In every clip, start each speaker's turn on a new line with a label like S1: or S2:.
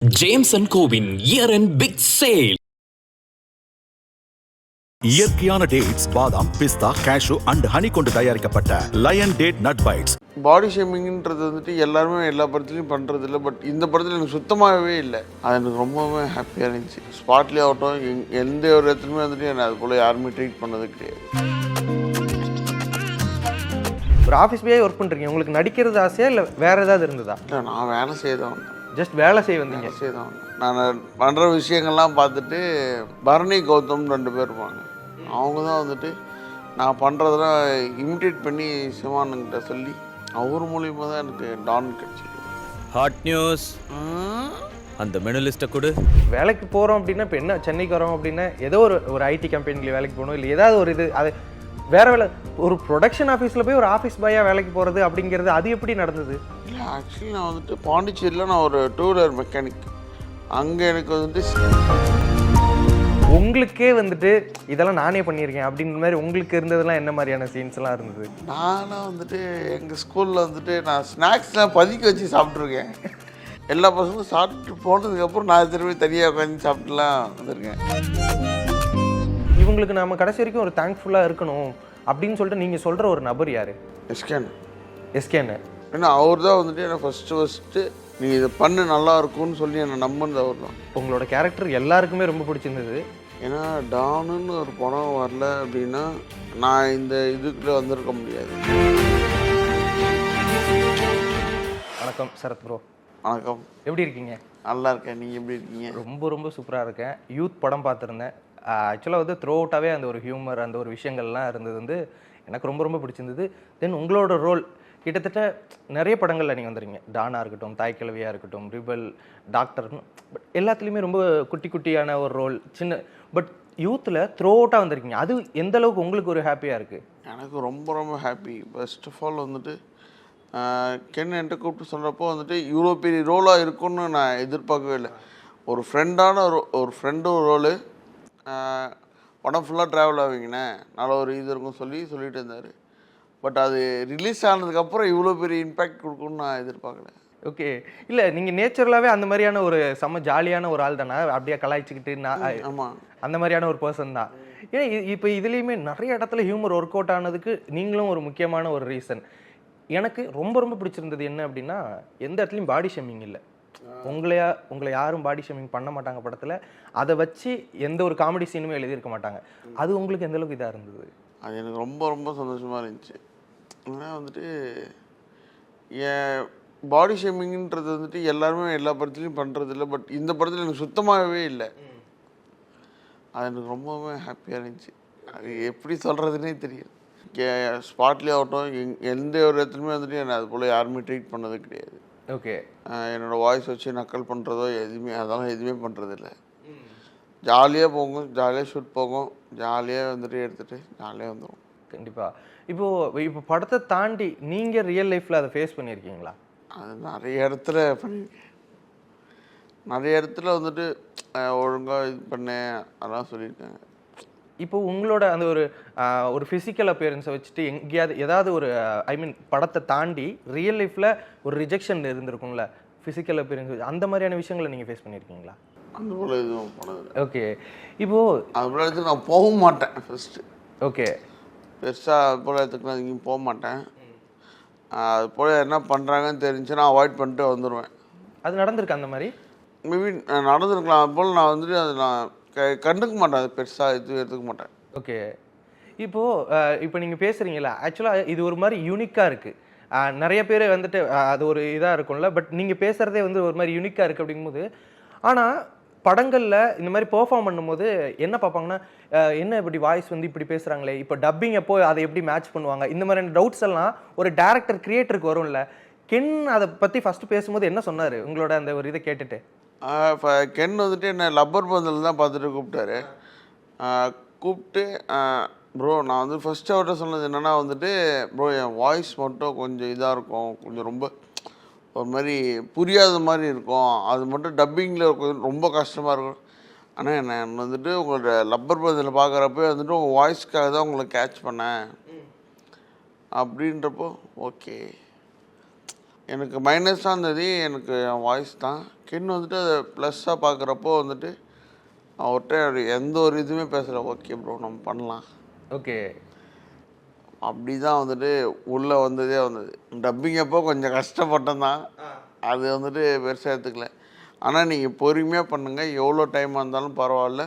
S1: James and கோவின் year end big sale.
S2: இயற்கையான dates, பாதாம், பிஸ்தா, கேஷு அண்ட் ஹனி கொண்டு தயாரிக்கப்பட்ட lion date nut bites.
S3: Body ஷேமிங்ன்றது வந்துட்டு எல்லாருமே எல்லா படத்துலையும் பண்ணுறது இல்லை. பட் இந்த படத்தில் எனக்கு சுத்தமாகவே இல்லை. அது எனக்கு ரொம்பவே ஹாப்பியாக இருந்துச்சு. ஸ்பாட்லேயே ஆகட்டும், எந்த ஒரு இடத்துலையுமே வந்துட்டு என்னை அது போல் யாருமே ட்ரீட் பண்ணது கிடையாது.
S4: ஒரு ஆஃபீஸ் பாய் ஒர்க் பண்ணுறீங்க, உங்களுக்கு நடிக்கிறது ஆசையா இல்லை வேறு ஏதாவது இருந்ததா?
S3: இல்லை, நான் வேலை செய்தவன்,
S4: ஜஸ்ட் வேலை செய்ய வந்தீங்க?
S3: செய்தவன். நான் பண்ணுற விஷயங்கள்லாம் பார்த்துட்டு பரணி கௌதம் 2 பேர் இருப்பாங்க. அவங்க தான் வந்துட்டு நான் பண்ணுறதெல்லாம் இமிட்டேட் பண்ணி சிவானுங்கிட்ட சொல்லி அவர் மூலியமாக தான் எனக்கு டான் கிடச்சிது.
S5: ஹாட் நியூஸ், அந்த மெனு லிஸ்ட்டை கொடு.
S4: வேலைக்கு போகிறோம் அப்படின்னா இப்போ என்ன, சென்னைக்கு வரோம் அப்படின்னா ஏதோ ஒரு ஐடி கம்பெனியில் வேலைக்கு போகணும், இல்லை ஏதாவது ஒரு இது, அது வேறு வேலை. ஒரு ப்ரொடக்ஷன் ஆஃபீஸில் போய் ஒரு ஆஃபீஸ் பாயாக வேலைக்கு போகிறது அப்படிங்கிறது அது எப்படி நடந்தது?
S3: இல்லை, ஆக்சுவலி நான் வந்துட்டு பாண்டிச்சேரியில் நான் ஒரு 2 வீலர் மெக்கானிக். அங்கே எனக்கு வந்துட்டு
S4: உங்களுக்கே வந்துட்டு இதெல்லாம் நானே பண்ணியிருக்கேன் அப்படின்ற மாதிரி உங்களுக்கு இருந்ததெல்லாம் என்ன மாதிரியான சீன்ஸ்லாம் இருந்தது?
S3: நானும் வந்துட்டு எங்கள் ஸ்கூலில் வந்துட்டு நான் ஸ்நாக்ஸ்லாம் பதுக்கி வச்சு சாப்பிட்ருக்கேன். எல்லா பசங்களும் சாப்பிட்டு போனதுக்கப்புறம் நான் திரும்பி தனியாக உட்காந்து சாப்பிட்டுலாம் வந்திருக்கேன்.
S4: இவங்களுக்கு நம்ம கடைசி வரைக்கும் ஒரு தேங்க்ஃபுல்லாக இருக்கணும் அப்படின்னு சொல்லிட்டு நீங்கள் சொல்கிற ஒரு நபர் யார்? எஸ்கேன்னு.
S3: ஏன்னா அவர் தான் வந்துட்டு என்னை ஃபஸ்ட்டு நீ இதை பண்ணு நல்லா இருக்கும்னு சொல்லி என்னை நம்பினது அவர் தான்.
S4: உங்களோட கேரக்டர் எல்லாருக்குமே ரொம்ப பிடிச்சிருந்தது.
S3: ஏன்னா டானுன்னு ஒரு படம் வரல அப்படின்னா நான் இந்த இதுக்குள்ளே வந்திருக்க முடியாது.
S4: வணக்கம் சரத் ப்ரோ.
S3: வணக்கம்.
S4: எப்படி இருக்கீங்க?
S3: நல்லா இருக்கேன், நீங்கள் எப்படி இருக்கீங்க?
S4: ரொம்ப சூப்பராக இருக்கேன். யூத் படம் பார்த்துருந்தேன். ஆக்சுவலாக வந்து த்ரூ அவுட்டாகவே அந்த ஒரு ஹியூமர், அந்த ஒரு விஷயங்கள்லாம் இருந்தது வந்து எனக்கு ரொம்ப பிடிச்சிருந்தது. தென் உங்களோட ரோல் கிட்டத்தட்ட நிறைய படங்களில் நீங்கள் வந்துடுறீங்க. டானாக இருக்கட்டும், தாய்க்கிழவியாக இருக்கட்டும், ரிபல், டாக்டர்னு, பட் எல்லாத்துலேயுமே ரொம்ப குட்டியான ஒரு ரோல், சின்ன, பட் யூத்தில் த்ரூ அவுட்டாக வந்திருக்கீங்க. அது எந்த அளவுக்கு உங்களுக்கு ஒரு ஹாப்பியாக இருக்குது?
S3: எனக்கு ரொம்ப ஹாப்பி. ஃபர்ஸ்ட் ஆஃப் ஆல் வந்துட்டு கென் என்கிட்ட கூப்பிட்டு சொல்கிறப்போ வந்துட்டு இவ்வளோ பெரிய ரோலாக இருக்கும்னு நான் எதிர்பார்க்கவே இல்லை. ஒரு ஃப்ரெண்டு ரோலு, படம் ஃபுல்லாக ட்ராவல் ஆவீங்கண்ணே, நல்ல ஒரு இது இருக்கும் சொல்லிட்டு இருந்தார். பட் அது ரிலீஸ் ஆனதுக்கப்புறம் இவ்வளோ பெரிய இம்பேக்ட் கொடுக்கும்னு நான் எதிர்பார்க்கல.
S4: ஓகே. இல்லை, நீங்கள் நேச்சுரலாகவே அந்த மாதிரியான ஒரு செம்ம ஜாலியான ஒரு ஆள் தானே, அப்படியே கலாய்ச்சிக்கிட்டு நான்
S3: ஆமாம்
S4: அந்த மாதிரியான ஒரு பர்சன் தான். ஏன்னா இப்போ இதுலேயுமே நிறைய இடத்துல ஹியூமர் ஒர்க் அவுட் ஆனதுக்கு நீங்களும் ஒரு முக்கியமான ஒரு ரீசன். எனக்கு ரொம்ப பிடிச்சிருந்தது என்ன அப்படின்னா, எந்த இடத்துலையும் பாடி ஷேமிங் இல்லை. உங்களை யாரும் பாடி ஷேமிங் பண்ண மாட்டாங்க படத்தில். அதை வச்சு எந்த ஒரு காமெடி சீனுமே எழுதியிருக்க மாட்டாங்க. அது உங்களுக்கு எந்த அளவுக்கு இதாக இருந்தது?
S3: அது எனக்கு ரொம்ப சந்தோஷமாக இருந்துச்சு. ஏன்னா வந்துட்டு என் பாடி ஷேமிங்ன்றது வந்துட்டு எல்லாருமே எல்லா படத்துலையும் பண்ணுறது இல்லை. பட் இந்த படத்தில் எனக்கு சுத்தமாகவே இல்லை. அது எனக்கு ரொம்பவே ஹாப்பியாக இருந்துச்சு. அது எப்படி சொல்கிறதுனே தெரியல. ஸ்பாட்லேயே ஆகட்டும், எந்த ஒரு இடத்துலையுமே வந்துட்டு என்னை அது போல் யாருமே ட்ரீட் பண்ணது கிடையாது.
S4: ஓகே.
S3: என்னோடய வாய்ஸ் வச்சு நக்கல் பண்ணுறதோ அதெல்லாம் எதுவுமே பண்ணுறதில்ல. ஜாலியாக போகும், ஜாலியாக ஷூட் போகும், ஜாலியாக வந்துட்டு எடுத்துகிட்டு ஜாலியாக வந்துடும்.
S4: கண்டிப்பாக. இப்போ படத்தை தாண்டி நீங்கள் ரியல் லைஃப்பில் அதை ஃபேஸ் பண்ணியிருக்கீங்களா? அது
S3: நிறைய இடத்துல பண்ணியிருக்கேன். நிறைய இடத்துல வந்துட்டு ஒழுங்காக இது பண்ணேன் அதெல்லாம் சொல்லியிருக்காங்க.
S4: இப்போ உங்களோட அந்த ஒரு ஃபிசிக்கல் அப்பியரன்ஸை வச்சுட்டு எங்கேயாவது ஏதாவது ஒரு படத்தை தாண்டி ரியல் லைஃப்பில் ஒரு ரிஜெக்ஷன் இருந்திருக்கும்ல, ஃபிசிக்கல் அப்பியரன்ஸ், அந்த மாதிரியான விஷயங்களை நீங்கள் ஃபேஸ் பண்ணியிருக்கீங்களா?
S3: அந்த போல் எதுவும் பண்ணதில்லை.
S4: ஓகே. இப்போது
S3: அது போல் இடத்துக்கு நான் போகவும் மாட்டேன். ஃபஸ்ட்டு
S4: ஓகே,
S3: பெருசாக அது போல் இடத்துக்கு நான் எங்கேயும் போக மாட்டேன். அது போல் என்ன பண்ணுறாங்கன்னு தெரிஞ்சுன்னா அவாய்ட் பண்ணிட்டு வந்துடுவேன்.
S4: அது நடந்திருக்கு அந்த மாதிரி?
S3: மேபி நடந்திருக்கலாம். அது போல் நான் வந்துட்டு அது நான் கண்டுக்க மாட்டேன். அது பெருசாக எடுத்துக்க மாட்டேன்.
S4: ஓகே. இப்போ நீங்கள் பேசுகிறீங்களா, ஆக்சுவலாக இது ஒரு மாதிரி யூனிக்காக இருக்குது. நிறைய பேர் வந்துட்டு அது ஒரு இதாக இருக்கும்ல, பட் நீங்கள் பேசுகிறதே வந்து ஒரு மாதிரி யூனிக்காக இருக்குது அப்படிங்கும்போது, ஆனால் படங்களில் இந்த மாதிரி பெர்ஃபார்ம் பண்ணும்போது என்ன பார்ப்பாங்கன்னா, என்ன இப்படி வாய்ஸ் வந்து இப்படி பேசுகிறாங்களே, இப்போ டப்பிங் எப்போ அதை எப்படி மேட்ச் பண்ணுவாங்க, இந்த மாதிரியான டவுட்ஸ் எல்லாம் ஒரு டேரக்டர் கிரியேட்டருக்கு வரும்ல. கென் அதை பற்றி ஃபஸ்ட்டு பேசும்போது என்ன சொன்னார் உங்களோட அந்த ஒரு இதை கேட்டுட்டு?
S3: இப்போ கென் வந்துட்டு என்னை லப்பர் பந்தில் தான் பார்த்துட்டு கூப்பிட்டாரு. கூப்பிட்டு ப்ரோ, நான் வந்து ஃபஸ்ட்டு அவர்கிட்ட சொன்னது என்னென்னா வந்துட்டு, ப்ரோ என் வாய்ஸ் மட்டும் கொஞ்சம் இதாக இருக்கும், கொஞ்சம் ரொம்ப ஒரு மாதிரி புரியாத மாதிரி இருக்கும், அது மட்டும் டப்பிங்கில் ரொம்ப கஷ்டமாக இருக்கும். ஆனால் நான் வந்துட்டு உங்களோட லப்பர் பந்தில் பார்க்குறப்ப வந்துட்டு உங்கள் வாய்ஸ்க்காக தான் உங்களை கேட்ச் பண்ணேன் அப்படின்றப்போ ஓகே. எனக்கு மைனஸாக இருந்தது எனக்கு என் வாய்ஸ் தான். கென் வந்துட்டு அதை ப்ளஸ்ஸாக பார்க்குறப்போ வந்துட்டு அவர்கிட்ட எந்த ஒரு இதுவுமே பேசலை. ஓகே ப்ரோ நம்ம பண்ணலாம்.
S4: ஓகே.
S3: அப்படி தான் வந்துட்டு உள்ளே வந்ததே வந்தது. டப்பிங் அப்போ கொஞ்சம் கஷ்டப்பட்டேன் தான். அது வந்துட்டு பெருசாக எடுத்துக்கல. ஆனால் நீங்கள் பொறுமையாக பண்ணுங்கள், எவ்வளோ டைமாக இருந்தாலும் பரவாயில்ல,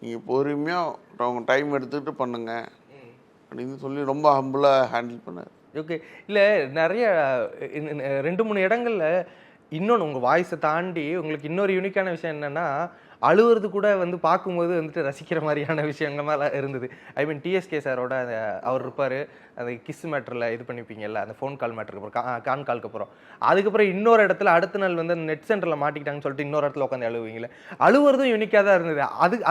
S3: நீங்கள் பொறுமையாக உங்கள் டைம் எடுத்துக்கிட்டு பண்ணுங்கள் அப்படின்னு சொல்லி ரொம்ப ஹம்பிளாக ஹேண்டில் பண்ணார்.
S4: ஓகே. இல்லை நிறைய 2-3 இடங்கள்ல இன்னொன்று உங்கள் வாய்ஸை தாண்டி உங்களுக்கு இன்னொரு யூனிக்கான விஷயம் என்னென்னா, அழுவுறது கூட வந்து பார்க்கும்போது வந்துட்டு ரசிக்கிற மாதிரியான விஷயங்கள்லாம் இருந்தது. ஐ மீன் டிஎஸ்கே சாரோட அவர் இருப்பார், அந்த கிஸ் மேட்டரில் இது பண்ணிப்பீங்கல்ல, அந்த ஃபோன் கால் மேட்டருக்கு அப்புறம் கான் காலுக்கு அப்புறம், அதுக்கப்புறம் இன்னொரு இடத்துல அடுத்த நாள் வந்து நெட் சென்டரில் மாட்டிக்கிட்டாங்கன்னு சொல்லிட்டு இன்னொரு இடத்துல உட்காந்து அழுவீங்களே, அழுவுறதும் யூனிக்காக தான் இருந்தது.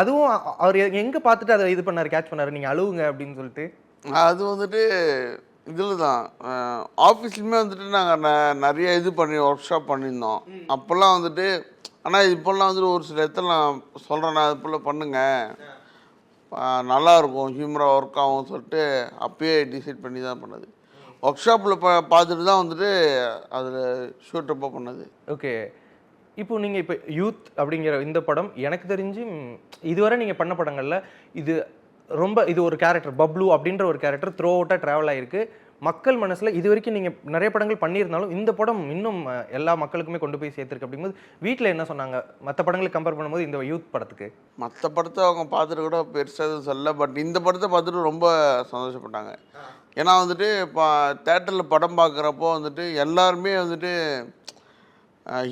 S4: அதுவும் அவர் எங்கே பார்த்துட்டு அதை இது பண்ணார், கேட்ச் பண்ணார், நீங்கள் அழுவுங்க அப்படின்னு சொல்லிட்டு?
S3: அது வந்துட்டு இதில் தான் ஆஃபீஸ்லையுமே வந்துட்டு நாங்கள் நிறைய இது ஒர்க் ஷாப் பண்ணியிருந்தோம். அப்போல்லாம் வந்துட்டு ஆனால் இப்போல்லாம் வந்துட்டு ஒரு சில இடத்துல நான் சொல்கிறேன், நான் இது போல் பண்ணுங்க நல்லாயிருக்கும், ஹியூமராக ஒர்க் ஆகும்னு சொல்லிட்டு அப்பயே டிசைட் பண்ணி தான் பண்ணது. ஒர்க் ஷாப்பில் பார்த்துட்டு தான் வந்துட்டு அதில் ஷூட்டப்பாக பண்ணது.
S4: ஓகே. இப்போ நீங்கள் இப்போ யூத் அப்படிங்கிற இந்த படம் எனக்கு தெரிஞ்சு இதுவரை நீங்கள் பண்ண படங்களில் இது ஒரு கேரக்டர் பப்ளு அப்படின்ற ஒரு கேரக்டர் த்ரூ அவுட்டாக ட்ராவல் ஆகிருக்கு மக்கள் மனசில். இது வரைக்கும் நீங்கள் நிறைய படங்கள் பண்ணியிருந்தாலும் இந்த படம் இன்னும் எல்லா மக்களுக்குமே கொண்டு போய் சேர்த்துருக்கு. அப்படிங்கும்போது வீட்டில் என்ன சொன்னாங்க மற்ற படங்களை கம்பேர் பண்ணும்போது இந்த யூத் படத்துக்கு?
S3: மற்ற படத்தை அவங்க பார்த்துட்டு கூட பெருசாக சொல்ல, பட் இந்த படத்தை பார்த்துட்டு ரொம்ப சந்தோஷப்பட்டாங்க. ஏன்னா வந்துட்டு இப்போ தேட்டரில் படம் பார்க்குறப்போ வந்துட்டு எல்லாருமே வந்துட்டு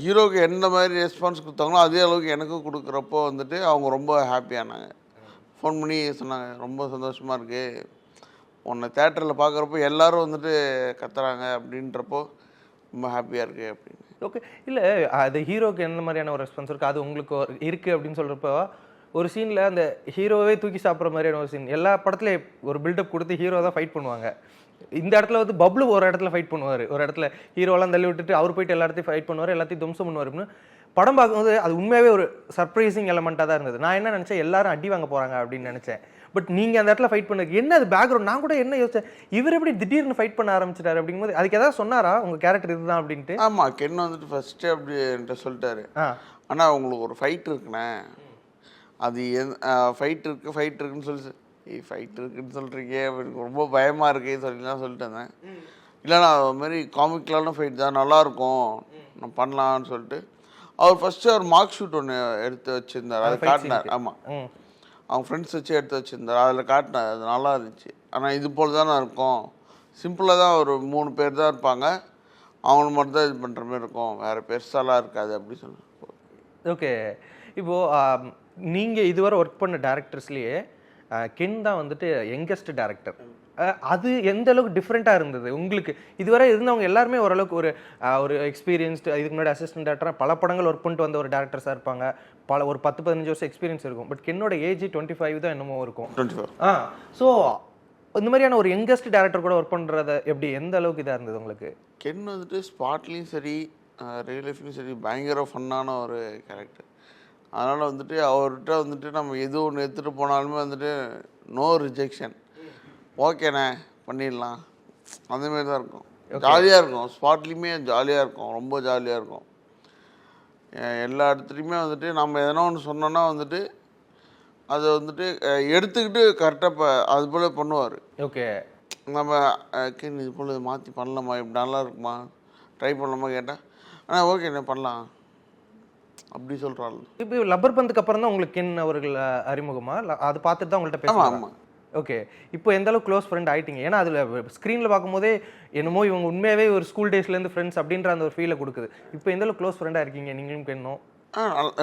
S3: ஹீரோக்கு எந்த மாதிரி ரெஸ்பான்ஸ் கொடுத்தாங்களோ அதே அளவுக்கு எனக்கும் கொடுக்குறப்போ வந்துட்டு அவங்க ரொம்ப ஹாப்பியானாங்க. ஃபோன் பண்ணி சொன்னாங்க, ரொம்ப சந்தோஷமாக இருக்குது, உன்னை தேட்டரில் பார்க்குறப்போ எல்லோரும் வந்துட்டு கத்துறாங்க அப்படின்றப்போ ரொம்ப ஹாப்பியாக இருக்குது அப்படின்னு.
S4: ஓகே. இல்லை அது ஹீரோக்கு எந்த மாதிரியான ஒரு ரெஸ்பான்ஸ் இருக்குது அது உங்களுக்கு இருக்குது அப்படின்னு சொல்கிறப்போ, ஒரு சீனில் அந்த ஹீரோவே தூக்கி சாப்பிட்ற மாதிரியான ஒரு சீன் எல்லா படத்துலையும் ஒரு பில்டப் கொடுத்து ஹீரோ தான் ஃபைட் பண்ணுவாங்க. இந்த இடத்துல வந்து பப்ளு ஒரு இடத்துல ஃபைட் பண்ணுவார், ஒரு இடத்துல ஹீரோலாம் தள்ளி விட்டுட்டு அவர் போயிட்டு எல்லா இடத்தையும் ஃபைட் பண்ணுவார், எல்லாத்தையும் தும்சம் பண்ணுவார் அப்படின்னு படம் பார்க்கும்போது அது உண்மையாகவே ஒரு சர்ப்ரைசிங் எலமெண்ட்டாக தான் இருந்தது. நான் என்ன நினச்சேன், எல்லாரும் அடி வாங்க போகிறாங்க அப்படின்னு நினச்சேன். பட் நீங்கள் அந்த இடத்துல ஃபைட் பண்ணது என்ன, அது பேக்ரவுண்ட் நான் கூட என்ன யோசிச்சேன், இவர் எப்படி திடீர்னு ஃபைட் பண்ண ஆரம்பிச்சிட்டாரு அப்படிங்கும்போது அதுக்கு ஏதாவது சொன்னாரா உங்கள் கேரக்டர் இதுதான் அப்படின்ட்டு?
S3: ஆமாம், கென் வந்துட்டு ஃபஸ்ட்டு அப்படி என்கிட்ட சொல்லிட்டாரு. ஆனால் உங்களுக்கு ஒரு ஃபைட் இருக்குண்ணே, அது ஃபைட் இருக்குன்னு சொல்லி ஃபைட் இருக்குன்னு சொல்கிறீங்க, எனக்கு ரொம்ப பயமாக இருக்குது சொல்லிலாம் சொல்லிட்டு இருந்தேன். இல்லைண்ணா அது மாதிரி காமிக்கலான ஃபைட் தான், நல்லாயிருக்கும், நான் பண்ணலான்னு சொல்லிட்டு அவர் ஃபஸ்ட்டு ஒரு மார்க் ஷூட் ஒன்று எடுத்து வச்சுருந்தார், அதை காட்டினார். ஆமாம், அவங்க ஃப்ரெண்ட்ஸ் வச்சு எடுத்து வச்சுருந்தார், அதில் காட்டினார், அது நல்லா இருந்துச்சு. ஆனால் இது போல் தானே இருக்கும், சிம்பிளாக தான் ஒரு 3 பேர் தான் இருப்பாங்க, அவங்கள மட்டும் தான் இது பண்ணுற மாதிரி இருக்கும், வேறு பெருசாலாம் இருக்காது அப்படி சொன்னார்.
S4: ஓகே. இப்போது நீங்கள் இதுவரை ஒர்க் பண்ண டேரக்டர்ஸ்லேயே கென் தான் வந்துட்டு யங்கஸ்ட் டேரக்டர். அது எந்த அளவுக்கு டிஃப்ரெண்ட்டாக இருந்தது உங்களுக்கு? இதுவரை இருந்தவங்க எல்லாருமே ஓரளவுக்கு ஒரு எக்ஸ்பீரியன்ஸ்டு, இதுக்கு முன்னாடி அசிஸ்டன்ட் டேரக்டராக பல படங்கள் ஒர்க் பண்ணிட்டு வந்த ஒரு டேரக்டர்ஸாக இருப்பாங்க, ஒரு 10-15 வருஷம் எக்ஸ்பீரியன்ஸ் இருக்கும். பட் கென்னோட ஏஜ் 25 தான் என்னமோ இருக்கும்.
S3: 24.
S4: ஸோ இந்த மாதிரியான ஒரு யங்கஸ்ட் டேரக்டர் கூட ஒர்க் பண்ணுறத எப்படி, எந்த அளவுக்கு இதாக இருந்தது உங்களுக்கு?
S3: கென் வந்துட்டு ஸ்பாட்லேயும் சரி ரியல் லைஃப்லையும் சரி பயங்கர ஃபன்னான ஒரு கேரக்டர். அதனால் வந்துட்டு அவர்கிட்ட வந்துட்டு நம்ம எது ஒன்று எடுத்துகிட்டு போனாலுமே வந்துட்டு நோ ரிஜெக்ஷன், ஓகேண்ணே பண்ணிடலாம், அந்தமாரி தான் இருக்கும். ஜாலியாக இருக்கும், ஸ்பாட்லேயுமே ஜாலியாக இருக்கும், ரொம்ப ஜாலியாக இருக்கும். எல்லா இடத்துலையுமே வந்துட்டு நம்ம எதனா ஒன்று சொன்னோன்னா வந்துட்டு அதை வந்துட்டு எடுத்துக்கிட்டு கரெக்டாக அது போல் பண்ணுவார்.
S4: ஓகே.
S3: நம்ம இது போல் மாற்றி பண்ணலாமா, இப்படி நல்லா இருக்குமா, ட்ரை பண்ணலாமா கேட்டால் ஆனால் ஓகேண்ணே பண்ணலாம் அப்படி சொல்கிறாள்.
S4: இப்போ லப்பர் பந்துக்கு அப்புறம் தான் உங்களுக்கு கென் அவர்கள் அறிமுகமா? அது பார்த்துட்டு தான் உங்கள்கிட்ட பேசுவாங்க?
S3: ஆமாம்.
S4: ஓகே. இப்போ எந்த அளவுக்கு க்ளோஸ் ஃப்ரெண்ட் ஆகிட்டீங்க? ஏன்னா அதில் ஸ்க்ரீனில் பார்க்கும்போதே என்னமோ இவங்க உண்மையாகவே ஒரு ஸ்கூல் டேஸ்லேருந்து ஃப்ரெண்ட்ஸ் அப்படின்ற அந்த ஒரு ஃபீலை கொடுக்குது. இப்போ எந்த அளவுக்கு க்ளோஸ் ஃப்ரெண்டாக இருக்கீங்க நீங்களும் கென்னும்?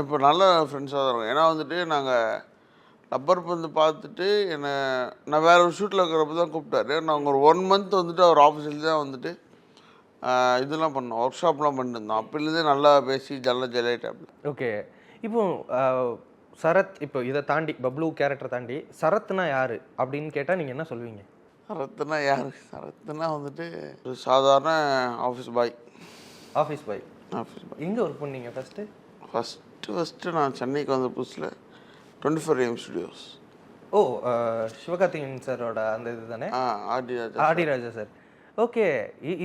S3: இப்போ நல்ல ஃப்ரெண்ட்ஸாக தான் இருக்கும். ஏன்னா வந்துட்டு நாங்கள் லப்பர் பந்து பார்த்துட்டு நான் வேறு ஒரு ஷூட்டில் இருக்கிறப்ப தான் கூப்பிட்டாரு. நாங்கள் ஒரு 1 மந்த் வந்துட்டு அவர் ஆஃபீஸில் தான் வந்துட்டு இதெல்லாம் பண்ணோம், ஒர்க் ஷாப்லாம் பண்ணிருந்தோம். அப்போலேருந்தே நல்லா பேசி நல்லா ஜெயிட்டாப்ல.
S4: ஓகே. இப்போ சரத், இப்போ இதை தாண்டி பப்ளு கேரக்டர் தாண்டி சரத்னா யார் அப்படின்னு கேட்டால் நீங்கள் என்ன சொல்வீங்க?
S3: சரத்னா யார்? சரத்னா வந்துட்டு ஒரு சாதாரண ஆஃபீஸ் பாய்.
S4: Office boy. எங்கே ஒர்க் பண்ணீங்க ஃபஸ்ட்டு? நான் சென்னைக்கு வந்த புதுசில் 24AM ஸ்டுடியோஸ். ஓ, சிவகார்த்திகேயன் சாரோட அந்த இது தானே?
S3: ஆர்டி ராஜா
S4: சார். ஓகே.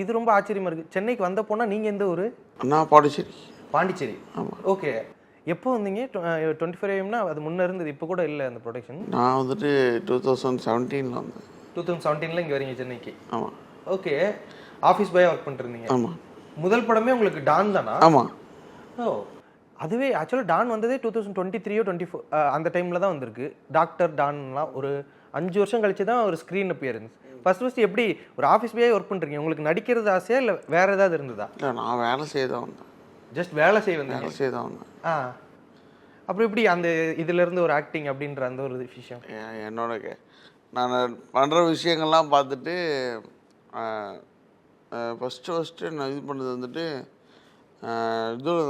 S4: இது ரொம்ப ஆச்சரியமா இருக்கு. சென்னைக்கு வந்த போனா நீங்க எந்த ஊரு?
S3: நான் பாண்டிச்சேரி.
S4: பாண்டிச்சேரி.
S3: ஆமாம்.
S4: ஓகே. எப்போ வந்தீங்க? 25 AM-னா அது முன்ன இருந்தது. இப்போ கூட இல்ல அந்த ப்ரொடக்ஷன்.
S3: நான் வந்துட்டு 2017 வந்தேன்.
S4: 2017ல இங்க வரீங்க சென்னைக்கு.
S3: ஆமாம்.
S4: ஓகே. ஆஃபீஸ் பாயா ஒர்க் பண்ணிருந்தீங்க.
S3: ஆமாம்.
S4: முதல் படமே உங்களுக்கு டான் தானா?
S3: ஆமாம்.
S4: ஓ. அதுவே ஆக்சுவலா டான் வந்ததே 2023 24 அந்த டைம்ல தான் வந்திருக்கு. டாக்டர் டான்லாம் ஒரு 5 வருஷம் கழிச்சு தான் ஒரு ஸ்க்ரீன் அப்பியரன்ஸ். ஃபர்ஸ்ட் எப்படி ஒரு ஆஃபீஸ் பாயா ஒர்க் பண்றீங்க? உங்களுக்கு நடிக்கிறது ஆசையா இல்ல வேற ஏதாவது இருந்ததா?
S3: இல்லை, நான் வேலை செய்ய தான் வந்தேன்.
S4: ஜஸ்ட் வேலை செய்ய வந்தீங்க.
S3: வேலை செய்ய தான் வந்தேன்.
S4: அப்புறம் எப்படி அந்த இதுல இருந்து ஒரு ஆக்டிங் அப்படின்ற அந்த ஒரு விஷயம்?
S3: என்னோட நான் பண்ணுற விஷயங்கள்லாம் பார்த்துட்டு ஃபஸ்ட்டு நான் இது பண்ணது வந்துட்டு இதில்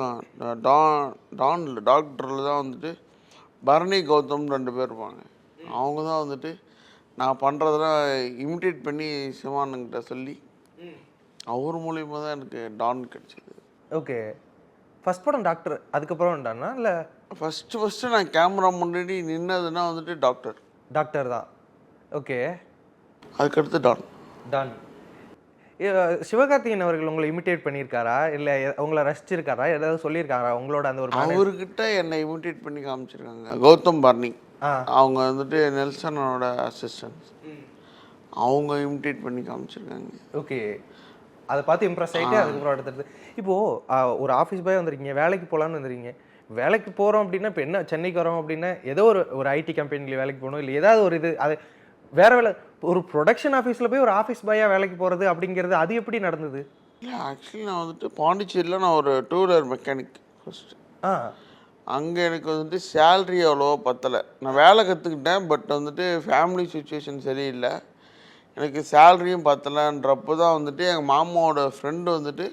S3: தான் டாக்டரில் தான் வந்துட்டு பரணி கௌதம் 2 பேர் இருப்பாங்க. அவங்க தான் வந்துட்டு நான் பண்ணுறதெல்லாம் இமிட்டேட் பண்ணி சிவானுங்கிட்ட சொல்லி அவர் மூலியமாக தான் எனக்கு டான் கிடச்சிது.
S4: ஓகே. ஃபர்ஸ்ட் படம் டாக்டர், அதுக்கப்புறம் டானா இல்லை?
S3: ஃபஸ்ட்டு நான் கேமரா முன்னாடி நின்னதுன்னா வந்துட்டு
S4: டாக்டர் தான். ஓகே.
S3: அதுக்கடுத்து டான்.
S4: டான். சிவகார்த்திகேயன் அவர்கள் உங்களை இமிட்டேட் பண்ணியிருக்காரா இல்லை உங்களை ரசிச்சிருக்காரா, ஏதாவது சொல்லியிருக்காரா உங்களோட அந்த ஒரு
S3: அவர்கிட்ட என்னை இமிட்டேட் பண்ணி காமிச்சிருக்காங்க. கௌதம் பர்னி அவங்க வந்துட்டு நெல்சனோட அசிஸ்டன்ட், அவங்க இமிட்டேட் பண்ணி காமிச்சிருக்காங்க.
S4: ஓகே. அதை பார்த்து இம்ப்ரெஸ் ஆகிட்டு அதுக்கப்புறம் அடுத்தது இப்போது ஒரு ஆஃபீஸ் பாய் வந்துருக்கீங்க, வேலைக்கு போகலான்னு வந்துருக்கீங்க. வேலைக்கு போகிறோம் அப்படின்னா இப்போ என்ன சென்னைக்கு வரோம் அப்படின்னா ஏதோ ஒரு ஐடி கம்பெனியில் வேலைக்கு போகணும், இல்லை ஏதாவது ஒரு இது அது வேற வேலை. ஒரு ப்ரொடக்ஷன் ஆஃபீஸில் போய் ஒரு ஆஃபீஸ் பாயாக வேலைக்கு போகிறது அப்படிங்கிறது அது எப்படி நடந்தது?
S3: இல்லை, ஆக்சுவலி நான் வந்துட்டு பாண்டிச்சேரியில் நான் ஒரு 2 வீலர் மெக்கானிக் ஃபஸ்ட்டு. அங்கே எனக்கு வந்துட்டு சேல்ரி அவ்வளோவா பத்தலை. நான் வேலை கற்றுக்கிட்டேன், பட் வந்துட்டு ஃபேமிலி சுச்சுவேஷன் சரியில்லை, எனக்கு சேல்ரியும் பத்தலைன்றப்போ தான் வந்துட்டு எங்கள் மாமாவோட ஃப்ரெண்டு வந்துட்டு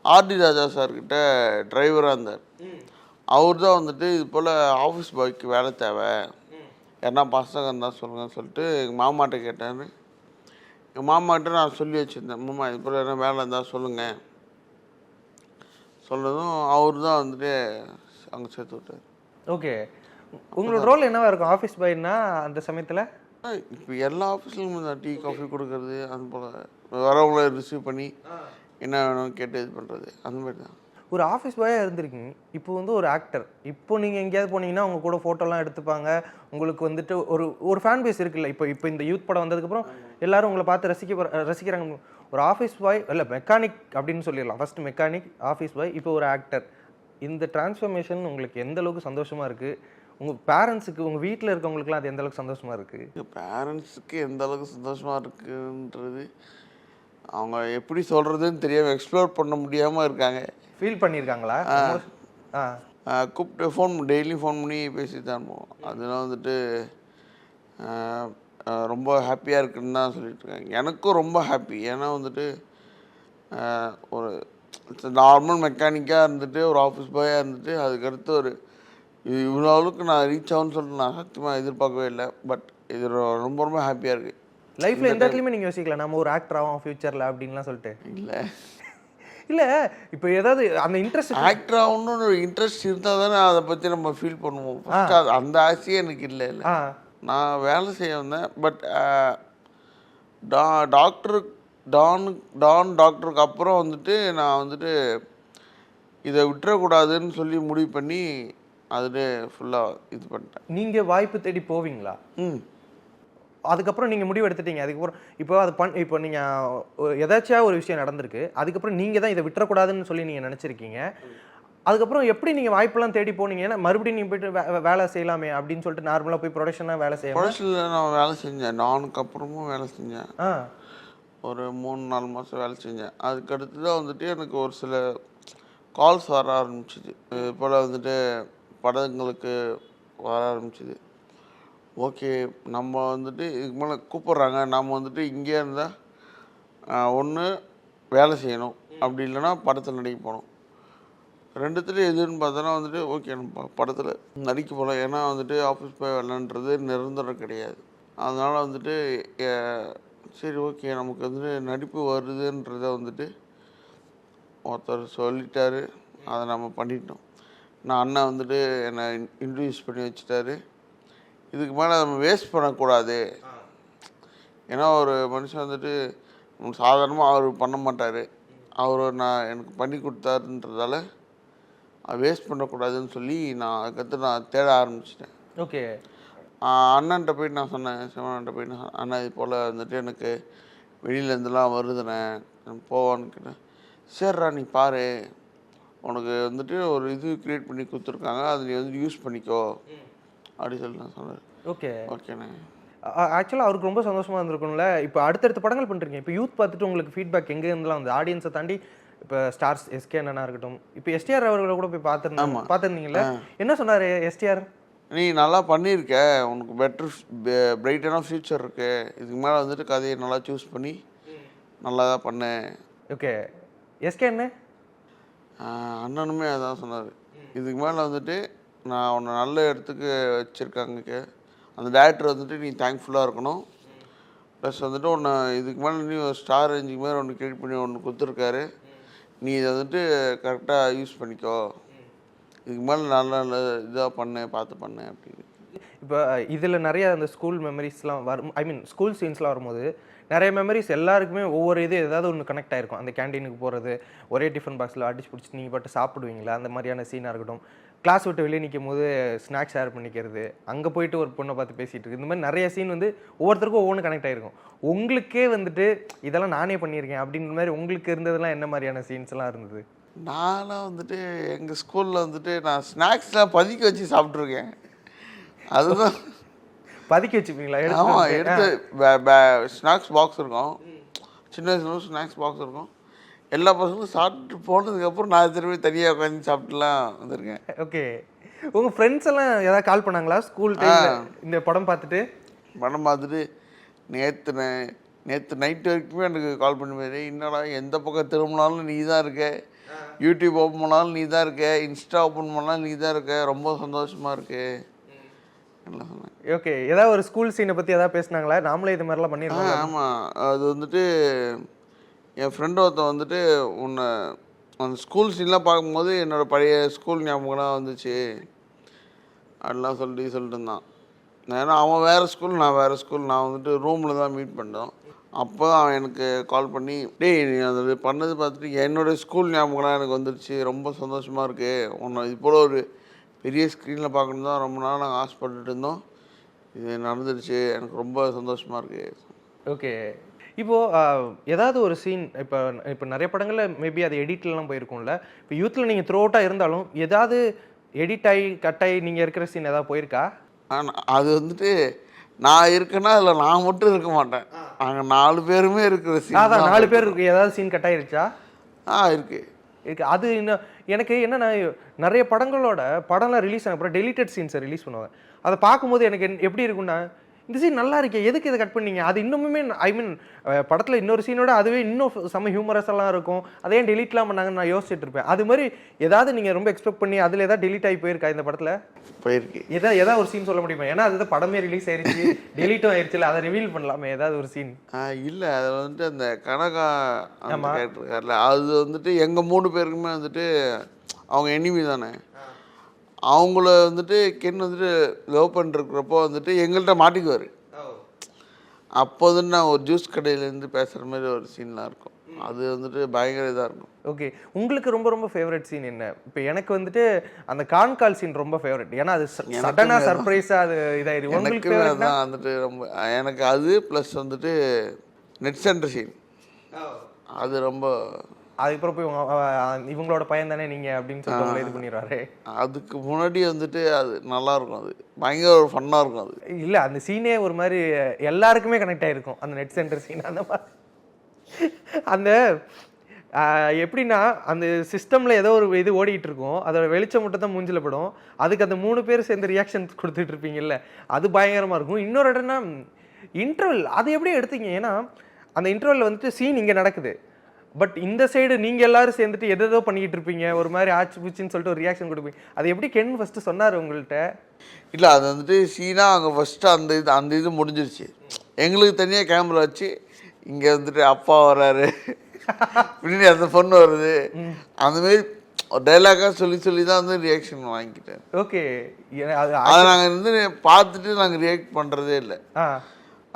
S3: ஆர்டி ராஜா சார்கிட்ட டிரைவராக இருந்தார். அவர் தான் வந்துட்டு இது போல் ஆஃபீஸ் பாய்க்கு வேலை தேவை, யாருன்னா பசங்க இருந்தால் சொல்லுங்கன்னு சொல்லிட்டு எங்கள் மாமாட்ட கேட்டார். எங்கள் மாமாட்ட நான் சொல்லி வச்சுருந்தேன், மாமா இது போல் என்ன வேலை இருந்தால் சொல்லுங்கள். சொன்னதும் அவர் தான் வந்துட்டு அங்கே சேர்த்து விட்டார்.
S4: ஓகே. உங்களோட ரோல் என்னவா இருக்கும் ஆஃபீஸ் பாய்னா அந்த சமயத்தில்?
S3: இப்போ எல்லா ஆஃபீஸ்லையும் டீ காஃபி கொடுக்கறது, அது போல் வரவங்கள ரிசீவ் பண்ணி என்ன வேணும் கேட்டு இது பண்ணுறது, அந்த மாதிரி தான்.
S4: ஒரு ஆஃபீஸ் பாயாக இருந்திருக்கீங்க, இப்போ வந்து ஒரு ஆக்டர். இப்போ நீங்கள் எங்கேயாவது போனீங்கன்னா அவங்க கூட ஃபோட்டோலாம் எடுத்துப்பாங்க, உங்களுக்கு வந்துட்டு ஒரு ஃபேன் பேஸ் இருக்குல்ல. இப்போ இந்த யூத் படம் வந்ததுக்கப்புறம் எல்லாரும் உங்களை பார்த்து ரசிக்கிறாங்க. ஒரு ஆஃபீஸ் பாய் இல்லை மெக்கானிக் அப்படின்னு சொல்லிடலாம். ஃபர்ஸ்ட் மெக்கானிக், ஆஃபீஸ் பாய், இப்போ ஒரு ஆக்டர். இந்த டிரான்ஸ்ஃபர்மேஷன் உங்களுக்கு எந்த அளவுக்கு சந்தோஷமாக இருக்குது? உங்கள் பேரண்ட்ஸுக்கு, உங்கள் வீட்டில் இருக்கவங்களுக்குலாம் அது எந்த அளவுக்கு சந்தோஷமாக இருக்குது?
S3: பேரண்ட்ஸுக்கு எந்த அளவுக்கு சந்தோஷமாக இருக்குன்றது அவங்க எப்படி சொல்கிறதுன்னு தெரியாமல் எக்ஸ்ப்ளோர் பண்ண முடியாமல் இருக்காங்க.
S4: ஃபீல் பண்ணியிருக்காங்களா?
S3: கூப்பிட்டு டெய்லியும் ஃபோன் பண்ணி பேசி தான் போவோம். அதெல்லாம் வந்துட்டு ரொம்ப ஹாப்பியாக இருக்குன்னு தான் சொல்லிட்டு இருக்காங்க. எனக்கும் ரொம்ப ஹாப்பி. ஏன்னா வந்துட்டு ஒரு நார்மல் மெக்கானிக்காக இருந்துட்டு ஒரு ஆஃபீஸ் பாயாக இருந்துட்டு அதுக்கடுத்து ஒரு இவ்வளோ அளவுக்கு நான் ரீச் ஆகும்னு சொல்லிட்டு நான் சத்தியமாக எதிர்பார்க்கவே இல்லை. பட் இது ரொம்ப ரொம்ப ஹாப்பியாக இருக்குது.
S4: லைஃப்பில் எந்த இடத்துலையுமே நீங்கள் யோசிக்கலாம் நம்ம ஒரு ஆக்டர் ஆகும் ஃபியூச்சரில் அப்படின்லாம் சொல்லிட்டு? இல்லை இப்போ ஏதாவது அந்த இன்ட்ரெஸ்ட்
S3: ஆக்டர் ஆகணும்னு ஒரு இன்ட்ரெஸ்ட் இருந்தால் தானே அதை பற்றி நம்ம ஃபீல் பண்ணுவோம். அந்த ஆசையே எனக்கு இல்லை. நான் வேலை செய்ய வந்தேன். பட் டாக்டருக்கு அப்புறம் வந்துட்டு நான் வந்துட்டு இதை விட்டுறக்கூடாதுன்னு சொல்லி முடிவு பண்ணி அதில் ஃபுல்லாக இது பண்ணிட்டேன்.
S4: நீங்கள் வாய்ப்பு தேடி போவீங்களா? அதுக்கப்புறம் நீங்கள் முடிவு எடுத்துட்டீங்க. அதுக்கப்புறம் இப்போ நீங்கள் எதாச்சியாக ஒரு விஷயம் நடந்திருக்கு, அதுக்கப்புறம் நீங்கள் தான் இதை விட்டுறக்கூடாதுன்னு சொல்லி நீங்கள் நினச்சிருக்கீங்க. அதுக்கப்புறம் எப்படி நீங்கள் வாய்ப்பெல்லாம் தேடி போனீங்க? ஏன்னா மறுபடியும் நீங்கள் போய்ட்டு வேலை செய்யலாமே அப்படின்னு சொல்லிட்டு நார்மலாக போய் ப்ரொடக்ஷனாக வேலை செய்யலாம்.
S3: ப்ரொடக்ஷனில் நான் வேலை செஞ்சேன். நானுக்கு அப்புறமும் வேலை செஞ்சேன். ஒரு 3-4 மாதம் வேலை செஞ்சேன். அதுக்கடுத்து தான் வந்துட்டு எனக்கு ஒரு சில கால்ஸ் வர ஆரம்பிச்சிது. இது போல் வந்துட்டு படங்களுக்கு வர ஆரம்பிச்சிது. ஓகே, நம்ம வந்துட்டு இதுக்கு மேலே கூப்பிட்றாங்க, நம்ம வந்துட்டு இங்கே இருந்தால் ஒன்று வேலை செய்யணும், அப்படி இல்லைன்னா படத்தில் நடிக்க போகணும். ரெண்டுத்துலேயும் எதுன்னு பார்த்தோன்னா வந்துட்டு ஓகே நம்ம படத்தில் நடிக்க போகலாம். ஏன்னா வந்துட்டு ஆஃபீஸ் போய் வரலான்றது நிரந்தரம் கிடையாது. அதனால் வந்துட்டு சரி ஓகே நமக்கு வந்துட்டு நடிப்பு வருதுன்றத வந்துட்டு ஒருத்தர் சொல்லிட்டாரு, அதை நம்ம பண்ணிட்டோம். நான் அண்ணன் வந்துட்டு என்னை இன்ட்ரடியூஸ் பண்ணி வச்சுட்டாரு. இதுக்கு மேலே நம்ம வேஸ்ட் பண்ணக்கூடாது. ஏன்னா ஒரு மனுஷன் வந்துட்டு சாதாரணமாக அவர் பண்ண மாட்டார். அவர் நான் எனக்கு பண்ணி கொடுத்தாருன்றதால அதை வேஸ்ட் பண்ணக்கூடாதுன்னு சொல்லி நான் அதுக்கடுத்து நான் தேட ஆரம்பிச்சிட்டேன்.
S4: ஓகே.
S3: அண்ணன்ட்ட போயிட்டு நான் சொன்னேன், சிவனன்ட்ட போயிட்டு அண்ணா இது போல் வந்துட்டு எனக்கு வெளியிலேருந்துலாம் வருதுண்ணே போவான்னு கேட்டேன். சரிடா நீ பாரு, உனக்கு வந்துட்டு ஒரு இது க்ரியேட் பண்ணி கொடுத்துருக்காங்க, அதை நீ வந்து யூஸ் பண்ணிக்கோ அப்படி சொல்லி நான் சொன்னேன்.
S4: ஓகே
S3: ஓகேண்ணே.
S4: ஆக்சுவலாக அவருக்கு ரொம்ப சந்தோஷமாக இருந்திருக்கும்ல. இப்போ அடுத்தடுத்த படங்கள் பண்ணுறீங்க, இப்போ யூத் பார்த்துட்டு உங்களுக்கு ஃபீட்பேக் எங்கே இருந்தெல்லாம் வந்து ஆடியன்ஸை தாண்டி இப்போ ஸ்டார்ஸ் எஸ்கே அண்ணனா இருக்கட்டும், இப்போ எஸ்டிஆர் அவர்களை கூட போய் பார்த்துருந்தீங்களே, என்ன சொன்னார் எஸ்டிஆர்?
S3: நீ நல்லா பண்ணியிருக்க, உனக்கு பிரைட்டான ஃப்யூச்சர் இருக்கு, இதுக்கு மேலே வந்துட்டு கதையை நல்லா சூஸ் பண்ணி நல்லா தான் பண்ணு.
S4: ஓகே. எஸ்கே அண்ணே
S3: அண்ணனுமே அதான் சொன்னார், இதுக்கு மேலே வந்துட்டு நான் உன்னை நல்ல இடத்துக்கு வச்சுருக்காங்க, அந்த டேரக்டர் வந்துட்டு நீ தேங்க்ஃபுல்லாக இருக்கணும். ப்ளஸ் வந்துட்டு உன்னை இதுக்கு மேலே நீ ஒரு ஸ்டார் ரேஞ்சுக்கு மேலே ஒன்று கிரியேட் பண்ணி ஒன்று கொடுத்துருக்காரு, நீ இதை வந்துட்டு கரெக்டாக யூஸ் பண்ணிக்கோ, இதுக்கு மேலே நல்ல நல்ல இதாக பண்ணு, பார்த்து பண்ணு அப்படின்னு.
S4: இப்போ இதில் நிறைய அந்த ஸ்கூல் மெமரிஸ்லாம் வரும், ஐ மீன் ஸ்கூல் சீன்ஸ்லாம் வரும்போது நிறைய மெமரிஸ் எல்லாருக்குமே ஒவ்வொரு இது ஏதாவது ஒன்று கனெக்ட் ஆகிருக்கும். அந்த கேண்டீனுக்கு போகிறது, ஒரே டிஃபன் பாக்ஸில் அடிச்சு பிடிச்சி நீங்கள் பாட்டு சாப்பிடுவீங்களா, அந்த மாதிரியான சீனாக இருக்கட்டும். கிளாஸ் விட்டு வெளியே நிற்கும் போது ஸ்நாக்ஸ் ஷேர் பண்ணிக்கிறது, அங்கே போயிட்டு ஒரு பொண்ணை பார்த்து பேசிகிட்டு இருக்கு, இந்த மாதிரி நிறைய சீன் வந்து ஒவ்வொருத்தருக்கும் ஒவ்வொன்று கனெக்ட் ஆகிருக்கும். உங்களுக்கே வந்துட்டு இதெல்லாம் நானே பண்ணியிருக்கேன் அப்படின்ற மாதிரி உங்களுக்கு இருந்ததெல்லாம் என்ன மாதிரியான சீன்ஸ்லாம் இருந்தது?
S3: நான்லாம் வந்துட்டு எங்கள் ஸ்கூலில் வந்துட்டு நான் ஸ்நாக்ஸ்லாம் பதுக்கி வச்சு சாப்பிட்ருக்கேன். அதுதான்
S4: பதுக்கி வச்சுப்பீங்களா?
S3: ஆமாம், எடுத்து ஸ்நாக்ஸ் பாக்ஸ் இருக்கும், சின்ன வயசுல ஸ்நாக்ஸ் பாக்ஸ் இருக்கும், எல்லா பசங்களும் சாப்பிட்டு போனதுக்கப்புறம் நான் திரும்பி தனியாக உட்காந்து சாப்பிட்டுலாம் வந்திருக்கேன்.
S4: ஓகே. உங்கள் ஃப்ரெண்ட்ஸ் எல்லாம் ஏதாவது கால் பண்ணாங்களா ஸ்கூல் டைமில் இந்த படம் பார்த்துட்டு?
S3: படம் பார்த்துட்டு நேற்று நைட்டு வரைக்குமே எனக்கு கால் பண்ணுவார், என்னடா எந்த பக்கம் திரும்பினாலும் நீ தான் இருக்க, யூடியூப் ஓப்பன் பண்ணாலும் நீ தான் இருக்க, இன்ஸ்டா ஓப்பன் பண்ணாலும் நீ தான் இருக்க, ரொம்ப சந்தோஷமாக இருக்கு எல்லாம் சொன்னேன்.
S4: ஓகே. ஏதாவது ஒரு ஸ்கூல் சீனை பற்றி ஏதாவது பேசினாங்களா? நாமளே இது மாதிரிலாம் பண்ணியிருக்கோம்.
S3: ஆமாம், அது வந்துட்டு என் ஃப்ரெண்டு ஒருத்தன் வந்துட்டு உன்னை அந்த ஸ்கூல் சீன்லாம் பார்க்கும்போது என்னோடய பழைய ஸ்கூல் ஞாபகம்லாம் வந்துச்சு அப்படிலாம் சொல்லிட்டு இருந்தான். ஏன்னா அவன் வேறு ஸ்கூல், நான் வேறு ஸ்கூல், நான் வந்துட்டு ரூமில் தான் மீட் பண்ணோம். அப்போ அவன் எனக்கு கால் பண்ணி, டேய் நீ அது பண்ணது பார்த்துட்டு என்னோடய ஸ்கூல் ஞாபகம்லாம் எனக்கு வந்துருச்சு, ரொம்ப சந்தோஷமாக இருக்குது, உன்னை இது போல் ஒரு பெரிய ஸ்க்ரீனில் பார்க்கணும் தான் ரொம்ப நாள் நாங்கள் ஆசைப்பட்டுட்டு இருந்தோம், இது நடந்துருச்சு, எனக்கு ரொம்ப சந்தோஷமாக இருக்குது.
S4: ஓகே. இப்போது ஏதாவது ஒரு சீன் இப்போ நிறைய படங்களில் மேபி அது எடிட்லாம் போயிருக்கும்ல, இப்போ யூத்தில் நீங்கள் த்ரூ அவுட்டாக இருந்தாலும் ஏதாவது எடிட் ஆகி கட்டாகி நீங்கள் இருக்கிற சீன் ஏதாவது போயிருக்கா?
S3: அது வந்துட்டு நான் இருக்கேன்னா அதில் நான் மட்டும் இருக்க மாட்டேன், நாங்கள் 4 பேருமே இருக்கிற சீன்.
S4: அதான் 4 பேர் இருக்கு. ஏதாவது சீன் கட் ஆயிருச்சா?
S3: இருக்கு.
S4: அது இன்னும் எனக்கு என்னன்னா, நிறைய படம்லாம் ரிலீஸ் ஆன அப்புறம் டெலிட்டட் சீன்ஸை ரிலீஸ் பண்ணுவாங்க. அதை பார்க்கும்போது எனக்கு எப்படி இருக்குன்னா, இந்த சீன் நல்லா இருக்கே, எதுக்கு இதை கட் பண்ணீங்க? அது இன்னுமே ஐ மீன் படத்தில் இன்னொரு சீனோட அதுவே இன்னும் செம்ம ஹியூமரஸெல்லாம் இருக்கும், அதே டெலிட்லாம் பண்ணாங்கன்னு நான் யோசிச்சுட்டு இருப்பேன். அது மாதிரி ஏதாவது நீங்கள் ரொம்ப எக்ஸ்பெக்ட் பண்ணி அதில் ஏதாவது டெலிட் ஆகி போயிருக்கா இந்த படத்தில்?
S3: போயிருக்கு.
S4: ஏதாவது ஒரு சீன் சொல்ல முடியுமா? ஏன்னா அது படமே ரிலீஸ் ஆயிருச்சு, டெலிட்டும் ஆயிடுச்சு, அதை ரிவீல் பண்ணலாமே ஏதாவது ஒரு சீன்?
S3: இல்லை, அதில் வந்துட்டு அந்த கனகா கேரக்டர், அது வந்துட்டு எங்கள் 3 பேருக்குமே வந்துட்டு அவங்க எனிமி தானே, அவங்கள வந்துட்டு கென் வந்துட்டு லவ் பண்ணிருக்கிறப்போ வந்துட்டு எங்கள்கிட்ட மாட்டிக்குவார். அப்போ வந்து நான் ஒரு ஜூஸ் கடையிலேருந்து பேசுகிற மாதிரி ஒரு சீன்லாம் இருக்கும், அது வந்துட்டு பயங்கர இதாக இருக்கும்.
S4: ஓகே. உங்களுக்கு ரொம்ப ரொம்ப ஃபேவரட் சீன் என்ன? இப்போ எனக்கு வந்துட்டு அந்த கால் சீன் ரொம்ப ஃபேவரட், ஏன்னா அது சடனாக சர்ப்ரைஸாக அது இதாயிரு. உங்களுக்கு
S3: தான் வந்துட்டு ரொம்ப எனக்கு அது ப்ளஸ் வந்துட்டு நெட் சென்டர் சீன், அது ரொம்ப.
S4: அதுக்கப்புறம் போய் இவங்களோட பையன் தானே நீங்கள் அப்படின்னு சொல்லிட்டு இது பண்ணிடுவாரு.
S3: அதுக்கு முன்னாடி வந்துட்டு அது நல்லாயிருக்கும், அது பயங்கர ஒரு ஃபன்னாக இருக்கும். அது
S4: இல்லை, அந்த சீனே ஒரு மாதிரி எல்லாருக்குமே கனெக்ட் ஆகிருக்கும், அந்த நெட் சென்டர் சீன். அந்த மாதிரி அந்த எப்படின்னா, அந்த சிஸ்டமில் ஏதோ ஒரு இது ஓடிட்டு இருக்கும், அதோட வெளிச்சம் மட்டும் தான் மூஞ்சில் படும், அதுக்கு அந்த 3 பேர் சேர்ந்து ரியாக்ஷன் கொடுத்துட்டு இருப்பீங்கல்ல, அது பயங்கரமாக இருக்கும். இன்னொரு இடம்னா இன்டர்வல், அது எப்படி எடுத்தீங்க? ஏன்னா அந்த இன்டர்வல் வந்துட்டு சீன் இங்கே நடக்குது, பட் இந்த சைடு நீங்கள் எல்லாரும் சேர்ந்துட்டு எதோ பண்ணிக்கிட்டு இருப்பீங்க, ஒரு மாதிரி ஆச்சு பூச்சின்னு சொல்லிட்டு ஒரு ரியாக்ஷன் கொடுப்பீங்க. அது எப்படி கென் ஃபஸ்ட்டு சொன்னார் உங்கள்கிட்ட?
S3: இல்லை, அது வந்துட்டு சீனாக அங்கே ஃபஸ்ட்டு அந்த இது முடிஞ்சிருச்சு, எங்களுக்கு தனியாக கேமரா வச்சு இங்கே வந்துட்டு அப்பா வர்றாரு பின்னாடி அந்த பொண்ணு வருது, அந்தமாரி டைலாக்காக சொல்லி தான் வந்து ரியாக்ஷன் வாங்கிக்கிட்டேன்.
S4: ஓகே.
S3: அதை நாங்கள் வந்து பார்த்துட்டு நாங்கள் ரியாக்ட் பண்ணுறதே இல்லை,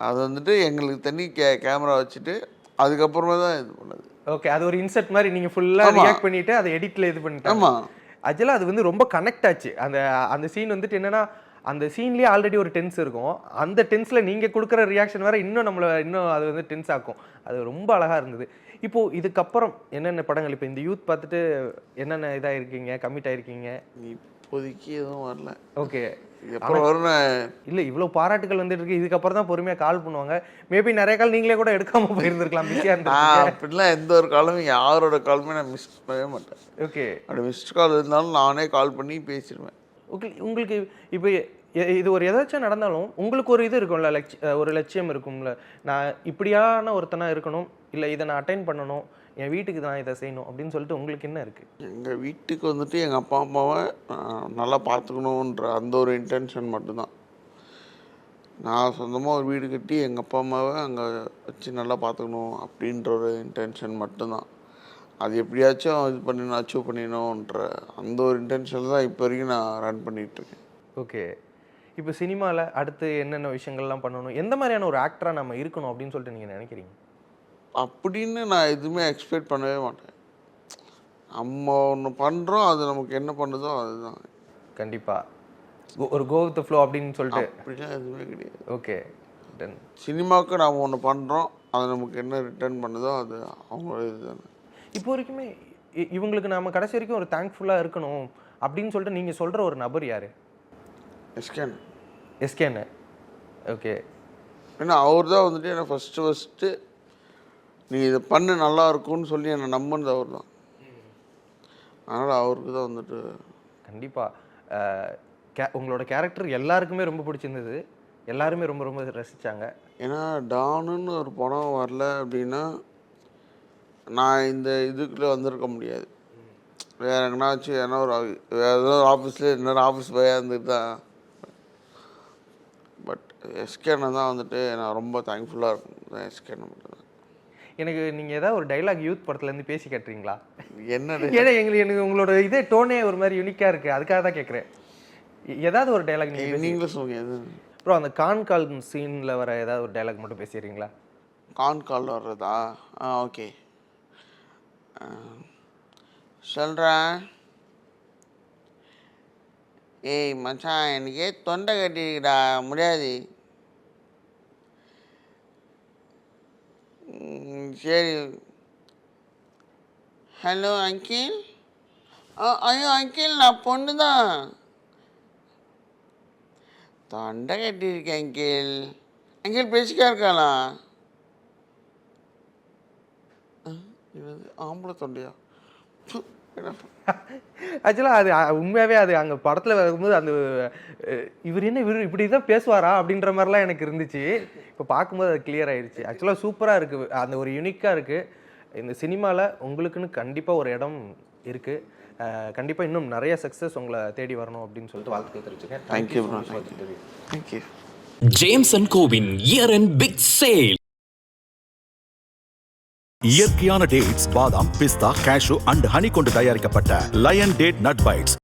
S3: அது வந்துட்டு எங்களுக்கு தனி கேமரா வச்சுட்டு அதுக்கப்புறமா தான் இது பண்ணது.
S4: ஓகே, அது ஒரு இன்செர்ட் மாதிரி நீங்க ஃபுல்லா
S3: ஆமா.
S4: ரியாக்ட் பண்ணிட்டு அதை எடிட்ல இது பண்ணிட்டாங்க.
S3: ஆமா.
S4: ஆக்சுவலா அது வந்து ரொம்ப கனெக்ட் ஆச்சு. அந்த சீன் வந்துட்டு என்னன்னா, அந்த சீன்லயே ஆல்ரெடி ஒரு டென்ஸ் இருக்கும். அந்த டென்ஸ்ல நீங்க கொடுக்குற ரியாக்ஷன் வேற இன்னும் அது வந்து டென்ஸ் ஆக்கும். அது ரொம்ப அழகா இருந்தது. இப்போ இதுக்கப்புறம் என்னென்ன படங்கள், இப்போ இந்த யூத் பார்த்துட்டு என்னென்ன இதாயிருக்கீங்க, கமிட் ஆயிருக்கீங்க?
S3: இப்போதைக்கு எதுவும் வரல.
S4: ஓகே.
S3: அப்புறம் வரும்.
S4: இல்ல இவ்வளவு பாராட்டுகள் வந்துட்டு இருக்கு. இதுக்கப்புறம் தான் பொறுமையா கால் பண்ணுவாங்க. மேபி நிறைய கால் நீங்களே கூட எடுக்காம போயிருந்திருக்கலாம். பிஸியா இருந்திருக்கீங்க.
S3: அப்படிலாம் எந்த ஒரு காலுமே, யாரோட காலுமே நான் மிஸ் பண்ணவே மாட்டேன்.
S4: ஓகே.
S3: அப்படி மிஸ்ட் கால் இருந்தாலும் நானே கால் பண்ணி பேசிடுவேன்.
S4: உங்களுக்கு இப்போ இது ஒரு ஏதாச்சும் நடந்தாலும் உங்களுக்கு ஒரு இது இருக்கும்ல, ஒரு லட்சியம் இருக்கும்ல, நான் இப்படியான ஒருத்தனா இருக்கணும், இல்லை இதை நான் அட்டைன் பண்ணணும், என் வீட்டுக்கு நான் இதை செய்யணும் அப்படின்னு சொல்லிட்டு உங்களுக்கு என்ன இருக்கு?
S3: எங்கள் வீட்டுக்கு வந்துட்டு எங்கள் அப்பா அம்மாவை நல்லா பார்த்துக்கணுன்ற அந்த ஒரு இன்டென்ஷன் மட்டும்தான். நான் சொந்தமாக ஒரு வீடு கட்டி எங்கள் அப்பா அம்மாவை அங்கே வச்சு நல்லா பார்த்துக்கணும் அப்படின்ற ஒரு இன்டென்ஷன் மட்டும்தான். அது எப்படியாச்சும் இது பண்ணிடணும், அச்சீவ் பண்ணிடணுன்ற அந்த ஒரு இன்டென்ஷன் தான் இப்போ வரைக்கும் நான் ரன் பண்ணிகிட்ருக்கேன்.
S4: ஓகே. இப்போ சினிமாவில் அடுத்து என்னென்ன விஷயங்கள்லாம் பண்ணணும், எந்த மாதிரியான ஒரு ஆக்டராக நம்ம இருக்கணும் அப்படின்னு சொல்லிட்டு நீங்கள் நினைக்கிறீங்க?
S3: அப்படின்னு நான் எதுவுமே எக்ஸ்பெக்ட் பண்ணவே மாட்டேன். நம்ம ஒன்று பண்ணுறோம், அது நமக்கு என்ன பண்ணுதோ அதுதான்.
S4: கண்டிப்பாக ஒரு கோ வித் ஃப்ளோ அப்படின்னு சொல்லிட்டு
S3: அப்படிலாம் எதுவுமே கிடையாது.
S4: Okay done.
S3: சினிமாவுக்கு நாம் ஒன்று பண்ணுறோம், அது நமக்கு என்ன ரிட்டர்ன் பண்ணுதோ அது அவங்களோட இது தானே.
S4: இப்போ வரைக்குமே இவங்களுக்கு நாம் கடைசி வரைக்கும் ஒரு தேங்க்ஃபுல்லாக இருக்கணும் அப்படின்னு சொல்லிட்டு நீங்கள் சொல்கிற ஒரு நபர் யார்?
S3: எஸ்கேன்.
S4: எஸ்கேன்னு. ஓகே.
S3: ஏன்னா அவர் தான் வந்துட்டு என்னை ஃபஸ்ட்டு நீ இதை பண்ணு நல்லா இருக்கும்னு சொல்லி என்னை நம்பினது அவர் தான். அதனால் அவருக்கு தான் வந்துட்டு
S4: கண்டிப்பாக உங்களோட கேரக்டர் எல்லாருக்குமே ரொம்ப பிடிச்சிருந்தது. எல்லாருமே ரொம்ப ரொம்ப ரசித்தாங்க.
S3: ஏன்னா டானுன்னு ஒரு படம் வரல அப்படின்னா நான் இந்த இதுக்குள்ளே வந்திருக்க முடியாது. வேறு எங்கேனாச்சும் ஏன்னா வேறு ஏதோ ஒரு ஆஃபீஸில் இன்னொரு ஆஃபீஸ் போய் இருந்துட்டு தான். பட் எஸ்கேனை தான் வந்துட்டு நான் ரொம்ப தேங்க்ஃபுல்லாக இருக்கும். எஸ்கேனை மட்டும் தான்.
S4: எனக்கு நீங்கள் ஏதாவது ஒரு டைலாக் யூத் படத்துலேருந்து பேசி கேட்டுறீங்களா?
S3: என்ன?
S4: ஏன்னா எனக்கு உங்களோட இதே டோனே ஒரு மாதிரி யூனிக்காக இருக்குது, அதுக்காக தான் கேட்குறேன். ஏதாவது ஒரு டைலாக்
S3: நீங்களும் சொல்லுங்க. எது
S4: அப்புறம் அந்த கால் சீனில் வர ஏதாவது ஒரு டைலாக் மட்டும் பேசிடுறீங்களா?
S3: கால் வர்றதா? ஓகே சொல்கிறேன். ஏய் மச்சான், எனக்கே தொண்டை கட்டிக்கிட்டா, முடியாது. சரி. Hello uncle. ஐயோ அங்கிள், நான் பொண்ணு தான். தொண்டை கட்டியிருக்கேன் அங்கிள். அங்கிள் பேசிக்கா இருக்காளா? ஆம்பளை தொண்டையா?
S4: ஆக்சுவலாக அது உண்மையாகவே அது அங்கே படத்தில் வரும்போது அந்த இவர் இப்படி தான் பேசுவாரா அப்படின்ற மாதிரிலாம் எனக்கு இருந்துச்சு. இப்போ பார்க்கும்போது அது கிளியர் ஆயிடுச்சு. ஆக்சுவலாக சூப்பராக இருக்குது, அந்த ஒரு யூனிக்காக இருக்குது. இந்த சினிமாவில் உங்களுக்குன்னு கண்டிப்பாக ஒரு இடம் இருக்குது. கண்டிப்பாக இன்னும் நிறைய சக்ஸஸ் உங்களை தேடி வரணும் அப்படின்னு சொல்லிட்டு வாழ்த்துக்கள் தெரிவிச்சுக்கேன்.
S3: தேங்க்யூ. தேங்க்யூ.
S1: ஜேம்ஸ் அண்ட் கோவின் இயர் அண்ட் பிக் சேல்.
S2: இயற்கையான டேட்ஸ், பாதாம், பிஸ்தா, கேஷு அண்ட் ஹனி கொண்டு தயாரிக்கப்பட்ட லயன் டேட் நட் பைட்ஸ்